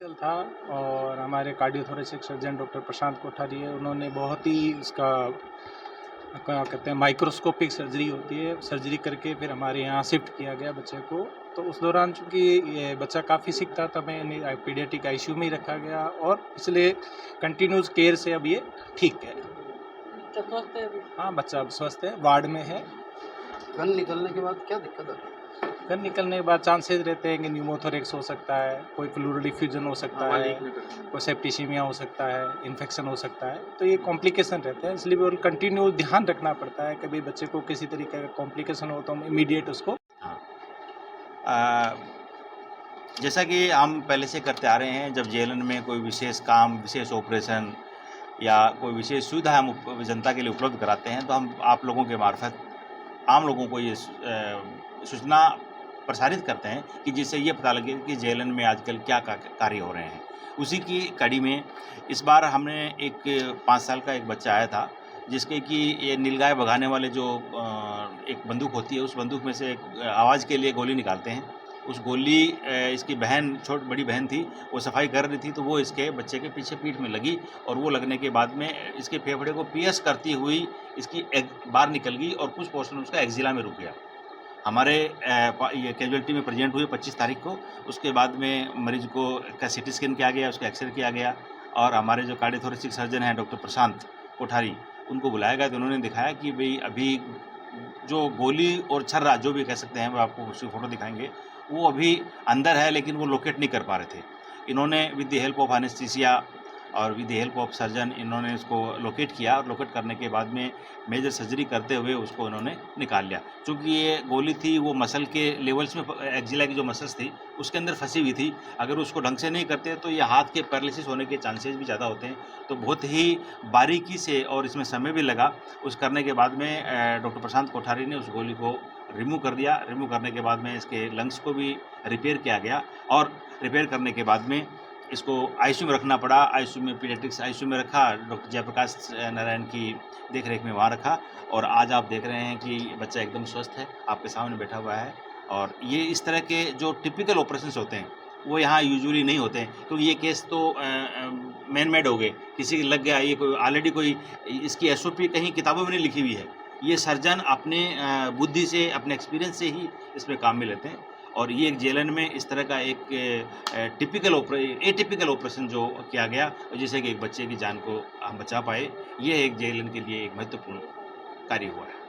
था और हमारे कार्डियोथोरेसिक सर्जन डॉक्टर प्रशांत कोठारी है, उन्होंने बहुत ही इसका क्या कहते हैं माइक्रोस्कोपिक सर्जरी होती है, सर्जरी करके फिर हमारे यहाँ शिफ्ट किया गया बच्चे को। तो उस दौरान चूँकि ये बच्चा काफ़ी सिक था, तब हमें पीडियाट्रिक आईसीयू में ही रखा गया और इसलिए कंटिन्यूअस केयर से अब ये ठीक है। बच्चा स्वस्थ है अभी? हाँ, बच्चा अब स्वस्थ है, वार्ड में है। कल निकलने के बाद क्या दिक्कत है? घर निकलने के बाद चांसेस रहते हैं कि न्यूमोथोरेक्स हो सकता है, कोई प्लूरल डिफ्यूजन हो सकता है, कोई सेप्टिसीमिया हो सकता है, इन्फेक्शन हो सकता है, तो ये कॉम्प्लिकेशन रहते हैं। इसलिए वो कंटिन्यू ध्यान रखना पड़ता है, कभी बच्चे को किसी तरीके का कॉम्प्लिकेशन हो तो हम इमीडिएट उसको हाँ। अ, जैसा कि हम पहले से करते आ रहे हैं, जब जेएलएन में कोई विशेष काम, विशेष ऑपरेशन या कोई विशेष सुविधा हम जनता के लिए उपलब्ध कराते हैं, तो हम आप लोगों के मार्फत आम लोगों को ये सूचना प्रसारित करते हैं कि जिससे ये पता लगे कि जेएलएन में आजकल क्या कार्य हो रहे हैं। उसी की कड़ी में इस बार हमने एक 5 साल का एक बच्चा आया था, जिसके कि ये नीलगाय भगाने वाले जो एक बंदूक होती है, उस बंदूक में से एक आवाज़ के लिए गोली निकालते हैं। उस गोली इसकी बड़ी बहन थी, वो सफाई कर रही थी, तो वो इसके बच्चे के पीछे पीठ में लगी और वो लगने के बाद में इसके फेफड़े को पियर्स करती हुई इसकी बाहर निकल गई और कुछ पोर्शन उसका एक्जिला में रुक गया। हमारे ये कैजुअल्टी में प्रेजेंट हुए 25 तारीख को, उसके बाद में मरीज़ को का सीटी स्कैन किया गया, उसका एक्सरे किया गया और हमारे जो कार्डियोथोरेसिक सर्जन हैं डॉक्टर प्रशांत कोठारी, उनको बुलाया गया तो उन्होंने दिखाया कि भई अभी जो गोली और छर्रा जो भी कह सकते हैं, वो आपको उसकी फ़ोटो दिखाएँगे, वो अभी अंदर है लेकिन वो लोकेट नहीं कर पा रहे थे। इन्होंने with the help of anaesthesia और with the help of surgeon इन्होंने उसको लोकेट किया और लोकेट करने के बाद में मेजर सर्जरी करते हुए उसको इन्होंने निकाल लिया। चूँकि ये गोली थी वो मसल के लेवल्स में एक्जिला की जो मसल्स थी उसके अंदर फँसी हुई थी। अगर उसको ढंग से नहीं करते तो ये हाथ के पैरालिसिस होने के चांसेस भी ज़्यादा होते हैं। तो बहुत ही बारीकी से और इसमें समय भी लगा, उस करने के बाद में डॉक्टर प्रशांत कोठारी ने उस गोली को रिमूव कर दिया। रिमूव करने के बाद में इसके लंग्स को भी रिपेयर किया गया और रिपेयर करने के बाद में इसको आईसीयू में रखना पड़ा। आईसीयू में पीडियाट्रिक्स आईसीयू में रखा, डॉक्टर जयप्रकाश नारायण की देख-रेख में वहाँ रखा और आज आप देख रहे हैं कि बच्चा एकदम स्वस्थ है, आपके सामने बैठा हुआ है। और ये इस तरह के जो टिपिकल ऑपरेशंस होते हैं, वो यहाँ यूजुअली नहीं होते हैं क्योंकि ये केस तो मैन मेड हो गए, किसी के लग गया, ये कोई ऑलरेडी कोई इसकी एसओपी कहीं किताबों में नहीं लिखी हुई है। ये सर्जन अपने बुद्धि से, अपने एक्सपीरियंस से ही इसमें काम में लेते हैं और ये एक जेएलएन में इस तरह का एक एटिपिकल ऑपरेशन जो किया गया, जिससे कि एक बच्चे की जान को हम बचा पाए, ये एक जेएलएन के लिए एक महत्वपूर्ण कार्य हुआ है।